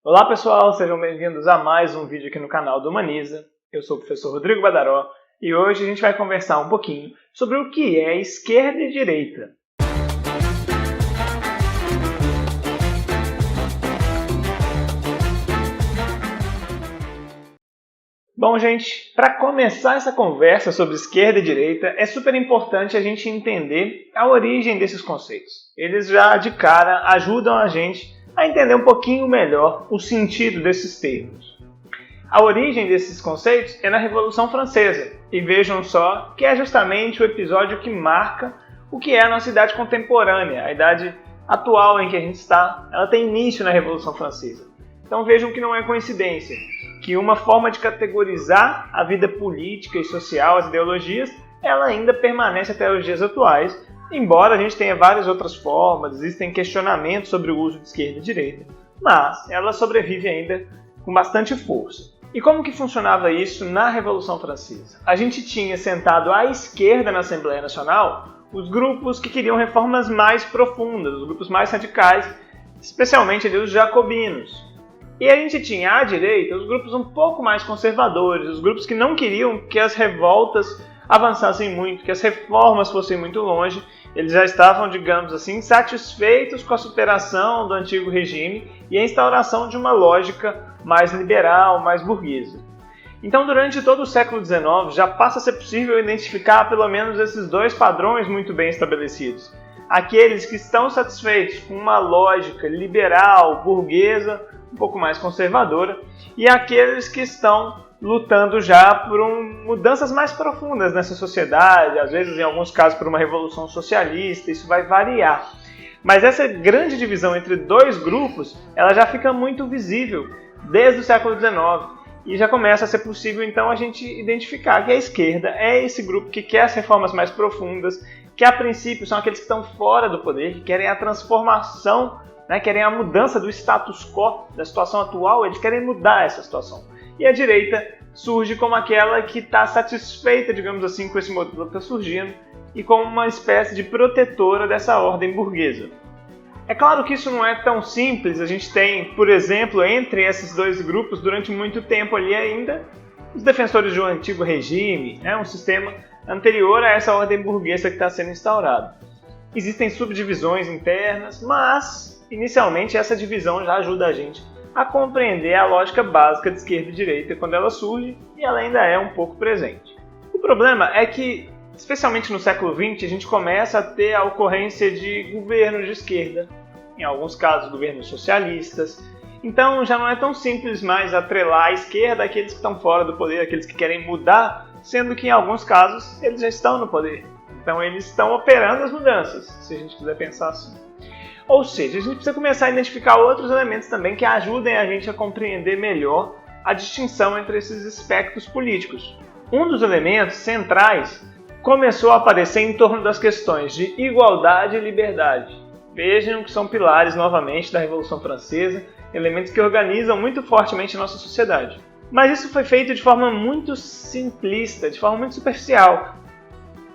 Olá pessoal, sejam bem-vindos a mais um vídeo aqui no canal do Humaniza. Eu sou o professor Rodrigo Badaró e hoje a gente vai conversar um pouquinho sobre o que é esquerda e direita. Bom, gente, para começar essa conversa sobre esquerda e direita, é super importante a gente entender a origem desses conceitos. Eles já de cara ajudam a gente a entender um pouquinho melhor o sentido desses termos. A origem desses conceitos é na Revolução Francesa, e vejam só que é justamente o episódio que marca o que é a nossa idade contemporânea, a idade atual em que a gente está. Ela tem início na Revolução Francesa. Então vejam que não é coincidência que uma forma de categorizar a vida política e social, as ideologias, ela ainda permanece até os dias atuais, embora a gente tenha várias outras formas, existem questionamentos sobre o uso de esquerda e direita, mas ela sobrevive ainda com bastante força. E como que funcionava isso na Revolução Francesa? A gente tinha sentado à esquerda na Assembleia Nacional os grupos que queriam reformas mais profundas, os grupos mais radicais, especialmente ali os jacobinos. E a gente tinha à direita os grupos um pouco mais conservadores, os grupos que não queriam que as revoltas avançassem muito, que as reformas fossem muito longe. Eles já estavam, digamos assim, satisfeitos com a superação do antigo regime e a instauração de uma lógica mais liberal, mais burguesa. Então, durante todo o século XIX, já passa a ser possível identificar pelo menos esses dois padrões muito bem estabelecidos. Aqueles que estão satisfeitos com uma lógica liberal, burguesa, um pouco mais conservadora, e aqueles que estão lutando já por mudanças mais profundas nessa sociedade, às vezes, em alguns casos, por uma revolução socialista. Isso vai variar. Mas essa grande divisão entre dois grupos, ela já fica muito visível desde o século XIX, e já começa a ser possível, então, a gente identificar que a esquerda é esse grupo que quer as reformas mais profundas, que, a princípio, são aqueles que estão fora do poder, que querem a transformação, querem a mudança do status quo, da situação atual, eles querem mudar essa situação. E a direita surge como aquela que está satisfeita, digamos assim, com esse modelo que está surgindo e como uma espécie de protetora dessa ordem burguesa. É claro que isso não é tão simples. A gente tem, por exemplo, entre esses dois grupos, durante muito tempo ali ainda, os defensores do antigo regime, um sistema anterior a essa ordem burguesa que está sendo instaurada. Existem subdivisões internas, mas inicialmente essa divisão já ajuda a gente a compreender a lógica básica de esquerda e direita quando ela surge, e ela ainda é um pouco presente. O problema é que, especialmente no século XX, a gente começa a ter a ocorrência de governos de esquerda, em alguns casos governos socialistas. Então já não é tão simples mais atrelar à esquerda aqueles que estão fora do poder, aqueles que querem mudar, sendo que em alguns casos eles já estão no poder. Então eles estão operando as mudanças, se a gente quiser pensar assim. Ou seja, a gente precisa começar a identificar outros elementos também que ajudem a gente a compreender melhor a distinção entre esses espectros políticos. Um dos elementos centrais começou a aparecer em torno das questões de igualdade e liberdade. Vejam que são pilares, novamente, da Revolução Francesa, elementos que organizam muito fortemente a nossa sociedade. Mas isso foi feito de forma muito simplista, de forma muito superficial,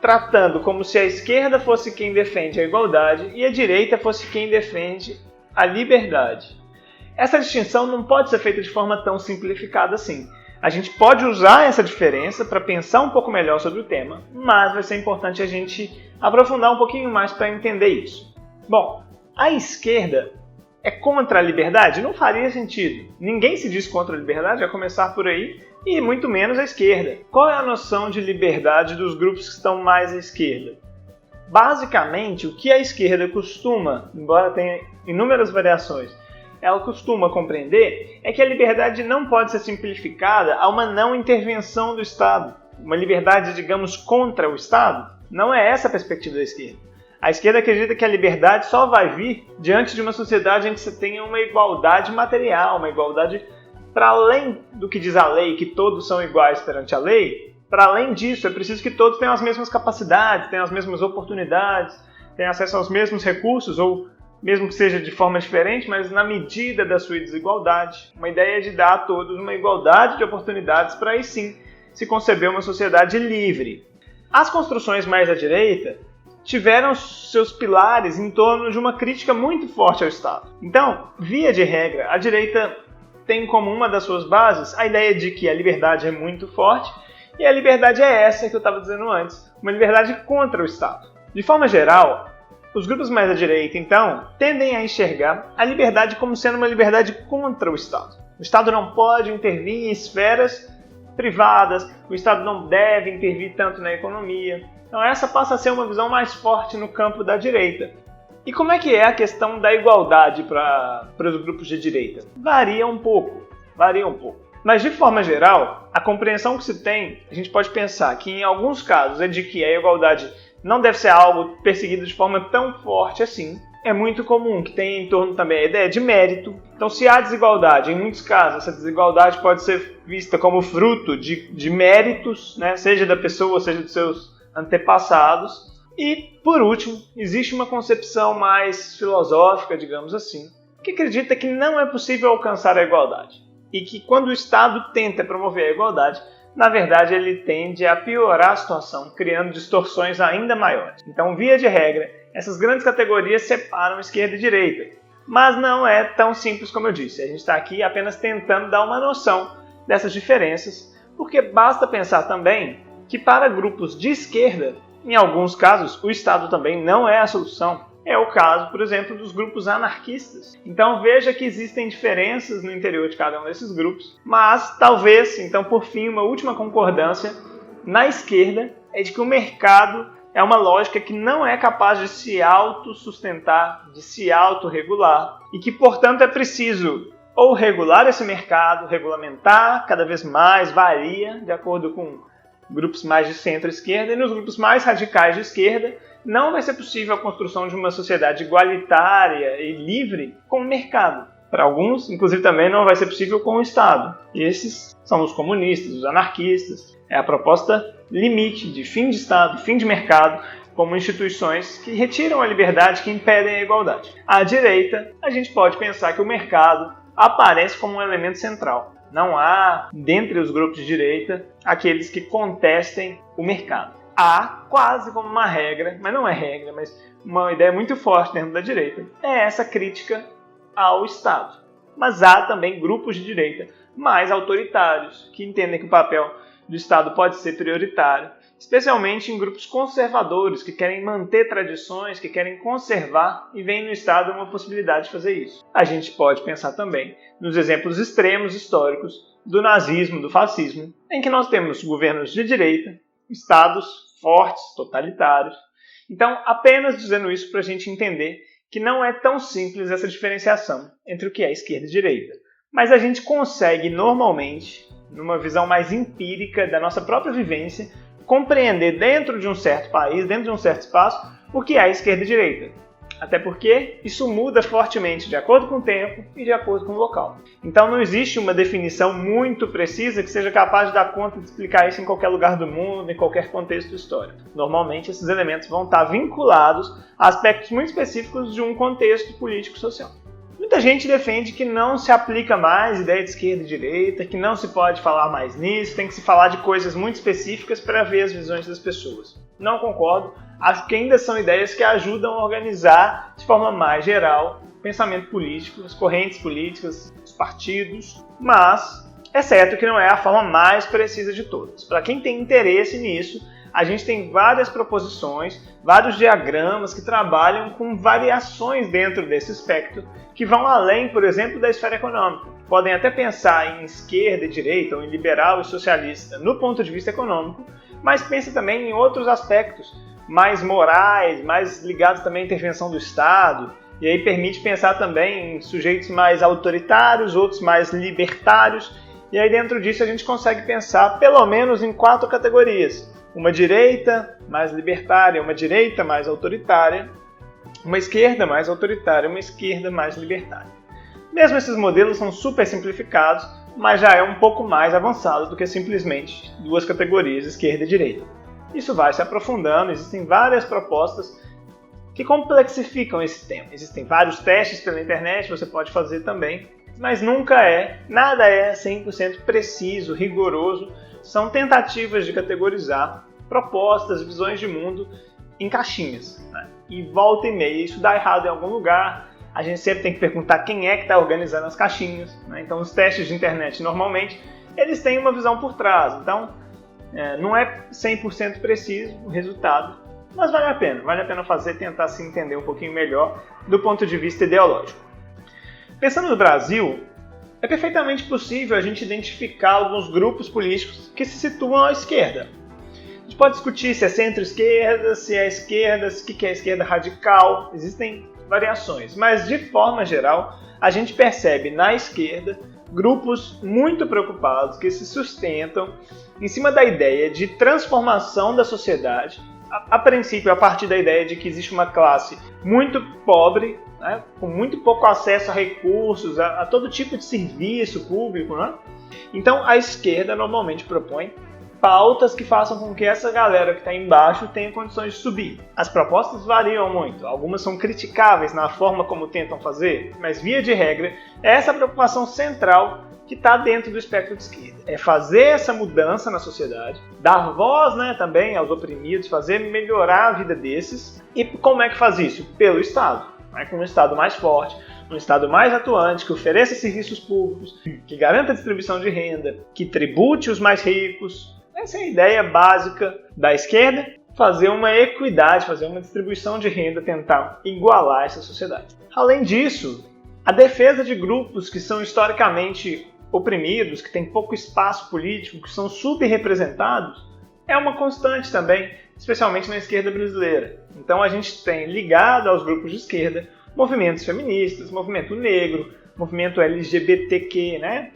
tratando como se a esquerda fosse quem defende a igualdade e a direita fosse quem defende a liberdade. Essa distinção não pode ser feita de forma tão simplificada assim. A gente pode usar essa diferença para pensar um pouco melhor sobre o tema, mas vai ser importante a gente aprofundar um pouquinho mais para entender isso. Bom, a esquerda é contra a liberdade? Não faria sentido. Ninguém se diz contra a liberdade, a começar por aí, e muito menos a esquerda. Qual é a noção de liberdade dos grupos que estão mais à esquerda? Basicamente, o que a esquerda costuma, embora tenha inúmeras variações, ela costuma compreender é que a liberdade não pode ser simplificada a uma não intervenção do Estado. Uma liberdade, digamos, contra o Estado. Não é essa a perspectiva da esquerda. A esquerda acredita que a liberdade só vai vir diante de uma sociedade em que você tenha uma igualdade material, uma igualdade para além do que diz a lei, que todos são iguais perante a lei. Para além disso, é preciso que todos tenham as mesmas capacidades, tenham as mesmas oportunidades, tenham acesso aos mesmos recursos, ou mesmo que seja de forma diferente, mas na medida da sua desigualdade. Uma ideia de dar a todos uma igualdade de oportunidades para aí sim se conceber uma sociedade livre. As construções mais à direita tiveram seus pilares em torno de uma crítica muito forte ao Estado. Então, via de regra, a direita tem como uma das suas bases a ideia de que a liberdade é muito forte, e a liberdade é essa que eu estava dizendo antes, uma liberdade contra o Estado. De forma geral, os grupos mais à direita, então, tendem a enxergar a liberdade como sendo uma liberdade contra o Estado. O Estado não pode intervir em esferas privadas, o Estado não deve intervir tanto na economia. Então essa passa a ser uma visão mais forte no campo da direita. E como é que é a questão da igualdade para os grupos de direita? Varia um pouco. Mas, de forma geral, a compreensão que se tem, a gente pode pensar que, em alguns casos, é de que a igualdade não deve ser algo perseguido de forma tão forte assim. É muito comum que tenha em torno também a ideia de mérito. Então, se há desigualdade, em muitos casos, essa desigualdade pode ser vista como fruto de méritos, né? Seja da pessoa, seja dos seus antepassados. E, por último, existe uma concepção mais filosófica, digamos assim, que acredita que não é possível alcançar a igualdade. E que quando o Estado tenta promover a igualdade, na verdade ele tende a piorar a situação, criando distorções ainda maiores. Então, via de regra, essas grandes categorias separam esquerda e direita. Mas não é tão simples como eu disse. A gente está aqui apenas tentando dar uma noção dessas diferenças, porque basta pensar também que para grupos de esquerda, em alguns casos, o Estado também não é a solução. É o caso, por exemplo, dos grupos anarquistas. Então veja que existem diferenças no interior de cada um desses grupos, mas talvez, então por fim, uma última concordância na esquerda é de que o mercado é uma lógica que não é capaz de se autossustentar, de se autorregular, e que, portanto, é preciso ou regular esse mercado, regulamentar cada vez mais, varia de acordo com grupos mais de centro-esquerda, e nos grupos mais radicais de esquerda não vai ser possível a construção de uma sociedade igualitária e livre com o mercado. Para alguns, inclusive, também não vai ser possível com o Estado. E esses são os comunistas, os anarquistas. É a proposta limite de fim de Estado, fim de mercado, como instituições que retiram a liberdade, que impedem a igualdade. À direita, a gente pode pensar que o mercado aparece como um elemento central. Não há, dentre os grupos de direita, aqueles que contestem o mercado. Há quase como uma regra, mas não é regra, mas uma ideia muito forte dentro da direita, é essa crítica ao Estado. Mas há também grupos de direita mais autoritários, que entendem que o papel do Estado pode ser prioritário, especialmente em grupos conservadores, que querem manter tradições, que querem conservar, e veem no Estado uma possibilidade de fazer isso. A gente pode pensar também nos exemplos extremos históricos do nazismo, do fascismo, em que nós temos governos de direita, estados fortes, totalitários. Então, apenas dizendo isso para a gente entender que não é tão simples essa diferenciação entre o que é esquerda e direita. Mas a gente consegue, normalmente, numa visão mais empírica da nossa própria vivência, compreender dentro de um certo país, dentro de um certo espaço, o que é esquerda e direita. Até porque isso muda fortemente de acordo com o tempo e de acordo com o local. Então não existe uma definição muito precisa que seja capaz de dar conta de explicar isso em qualquer lugar do mundo, em qualquer contexto histórico. Normalmente esses elementos vão estar vinculados a aspectos muito específicos de um contexto político-social. Muita gente defende que não se aplica mais ideia de esquerda e direita, que não se pode falar mais nisso, tem que se falar de coisas muito específicas para ver as visões das pessoas. Não concordo, acho que ainda são ideias que ajudam a organizar de forma mais geral o pensamento político, as correntes políticas, os partidos, mas é certo que não é a forma mais precisa de todas. Para quem tem interesse nisso, a gente tem várias proposições, vários diagramas que trabalham com variações dentro desse espectro, que vão além, por exemplo, da esfera econômica. Podem até pensar em esquerda e direita, ou em liberal e socialista, no ponto de vista econômico, mas pensa também em outros aspectos, mais morais, mais ligados também à intervenção do Estado, e aí permite pensar também em sujeitos mais autoritários, outros mais libertários, e aí dentro disso a gente consegue pensar pelo menos em 4 categorias. Uma direita mais libertária, uma direita mais autoritária, uma esquerda mais autoritária, uma esquerda mais libertária. Mesmo esses modelos são super simplificados, mas já é um pouco mais avançado do que simplesmente 2 categorias, esquerda e direita. Isso vai se aprofundando, existem várias propostas que complexificam esse tema. Existem vários testes pela internet, você pode fazer também, mas nada é 100% preciso, rigoroso. São tentativas de categorizar propostas, visões de mundo em caixinhas. Né? E volta e meia, isso dá errado em algum lugar, A gente sempre tem que perguntar quem é que está organizando as caixinhas, né? Então, os testes de internet, normalmente, eles têm uma visão por trás. Então, não é 100% preciso o resultado, mas vale a pena fazer, tentar se entender um pouquinho melhor do ponto de vista ideológico. Pensando no Brasil, é perfeitamente possível a gente identificar alguns grupos políticos que se situam à esquerda. A gente pode discutir se é centro-esquerda, se é esquerda, o que é esquerda radical, existem variações, mas de forma geral, a gente percebe na esquerda grupos muito preocupados que se sustentam em cima da ideia de transformação da sociedade, a princípio a partir da ideia de que existe uma classe muito pobre, né, com muito pouco acesso a recursos, a todo tipo de serviço público, né? Então a esquerda normalmente propõe pautas que façam com que essa galera que está embaixo tenha condições de subir. As propostas variam muito, algumas são criticáveis na forma como tentam fazer, mas via de regra é essa preocupação central que está dentro do espectro de esquerda. É fazer essa mudança na sociedade, dar voz, né, também aos oprimidos, fazer melhorar a vida desses. E como é que faz isso? Pelo Estado. Com um Estado mais forte, um Estado mais atuante, que ofereça serviços públicos, que garanta a distribuição de renda, que tribute os mais ricos. Essa é a ideia básica da esquerda, fazer uma equidade, fazer uma distribuição de renda, tentar igualar essa sociedade. Além disso, a defesa de grupos que são historicamente oprimidos, que têm pouco espaço político, que são subrepresentados, é uma constante também, especialmente na esquerda brasileira. Então a gente tem ligado aos grupos de esquerda movimentos feministas, movimento negro, movimento LGBTQ, né?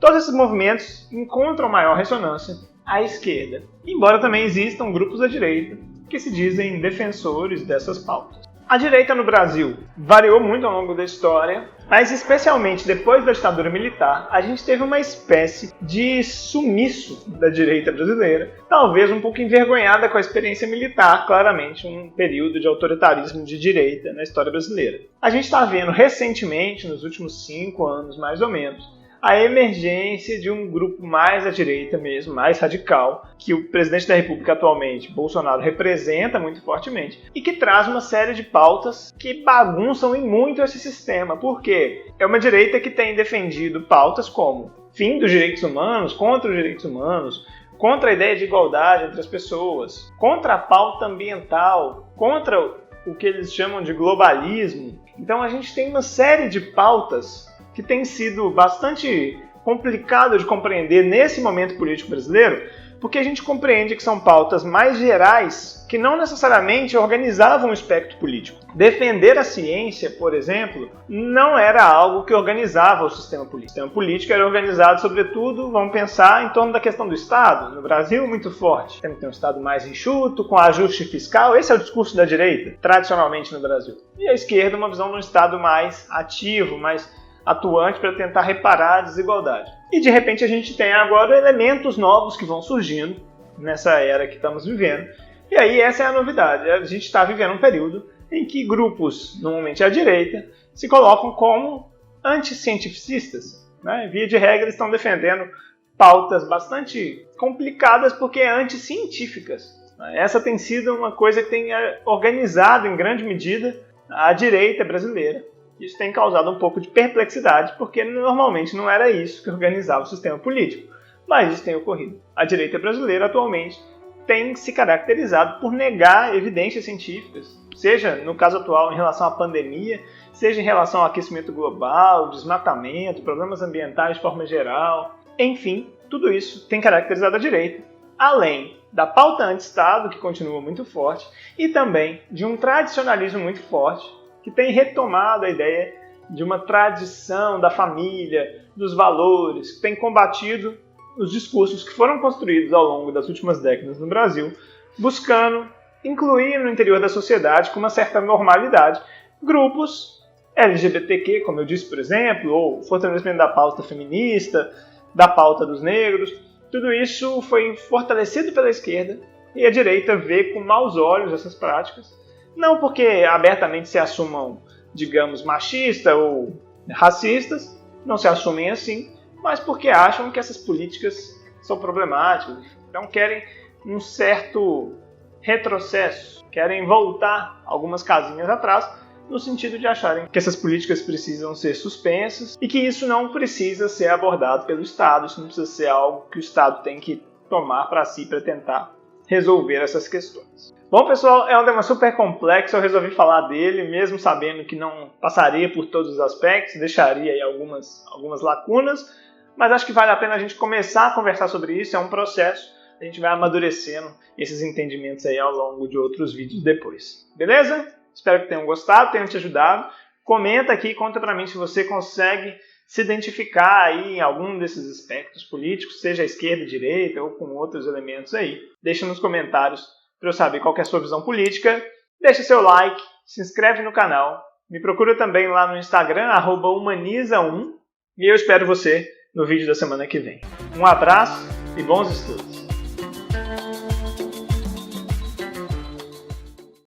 Todos esses movimentos encontram maior ressonância à esquerda, embora também existam grupos da direita que se dizem defensores dessas pautas. A direita no Brasil variou muito ao longo da história, mas especialmente depois da ditadura militar, a gente teve uma espécie de sumiço da direita brasileira, talvez um pouco envergonhada com a experiência militar, claramente um período de autoritarismo de direita na história brasileira. A gente está vendo recentemente, nos últimos 5 anos mais ou menos, a emergência de um grupo mais à direita mesmo, mais radical, que o presidente da República atualmente, Bolsonaro, representa muito fortemente, e que traz uma série de pautas que bagunçam em muito esse sistema. Por quê? É uma direita que tem defendido pautas como fim dos direitos humanos, contra os direitos humanos, contra a ideia de igualdade entre as pessoas, contra a pauta ambiental, contra o que eles chamam de globalismo. Então a gente tem uma série de pautas que tem sido bastante complicado de compreender nesse momento político brasileiro, porque a gente compreende que são pautas mais gerais que não necessariamente organizavam o espectro político. Defender a ciência, por exemplo, não era algo que organizava o sistema político. O sistema político era organizado, sobretudo, vamos pensar, em torno da questão do Estado. No Brasil, muito forte. Temos que ter um Estado mais enxuto, com ajuste fiscal. Esse é o discurso da direita, tradicionalmente no Brasil. E a esquerda, uma visão de um Estado mais ativo, mais atuante para tentar reparar a desigualdade. E de repente a gente tem agora elementos novos que vão surgindo nessa era que estamos vivendo. E aí essa é a novidade. A gente está vivendo um período em que grupos, normalmente à direita, se colocam como anticientificistas, né? Via de regra estão defendendo pautas bastante complicadas porque anticientíficas. Essa tem sido uma coisa que tem organizado em grande medida a direita brasileira. Isso tem causado um pouco de perplexidade, porque normalmente não era isso que organizava o sistema político. Mas isso tem ocorrido. A direita brasileira, atualmente, tem se caracterizado por negar evidências científicas, seja, no caso atual, em relação à pandemia, seja em relação ao aquecimento global, desmatamento, problemas ambientais de forma geral. Enfim, tudo isso tem caracterizado a direita, além da pauta anti-Estado, que continua muito forte, e também de um tradicionalismo muito forte, que tem retomado a ideia de uma tradição da família, dos valores, que tem combatido os discursos que foram construídos ao longo das últimas décadas no Brasil, buscando incluir no interior da sociedade, com uma certa normalidade, grupos LGBTQ, como eu disse, por exemplo, ou fortalecimento da pauta feminista, da pauta dos negros. Tudo isso foi fortalecido pela esquerda e a direita vê com maus olhos essas práticas. Não porque abertamente se assumam, digamos, machistas ou racistas, não se assumem assim, mas porque acham que essas políticas são problemáticas. Então querem um certo retrocesso, querem voltar algumas casinhas atrás no sentido de acharem que essas políticas precisam ser suspensas e que isso não precisa ser abordado pelo Estado, isso não precisa ser algo que o Estado tem que tomar para si para tentar resolver essas questões. Bom, pessoal, é um tema super complexo, eu resolvi falar dele, mesmo sabendo que não passaria por todos os aspectos, deixaria aí algumas lacunas, mas acho que vale a pena a gente começar a conversar sobre isso, é um processo, a gente vai amadurecendo esses entendimentos aí ao longo de outros vídeos depois. Beleza? Espero que tenham gostado, tenham te ajudado. Comenta aqui, conta pra mim se você consegue se identificar aí em algum desses aspectos políticos, seja a esquerda, a direita ou com outros elementos aí. Deixa nos comentários para eu saber qual que é a sua visão política. Deixa seu like, se inscreve no canal. Me procura também lá no Instagram, @humaniza1. E eu espero você no vídeo da semana que vem. Um abraço e bons estudos!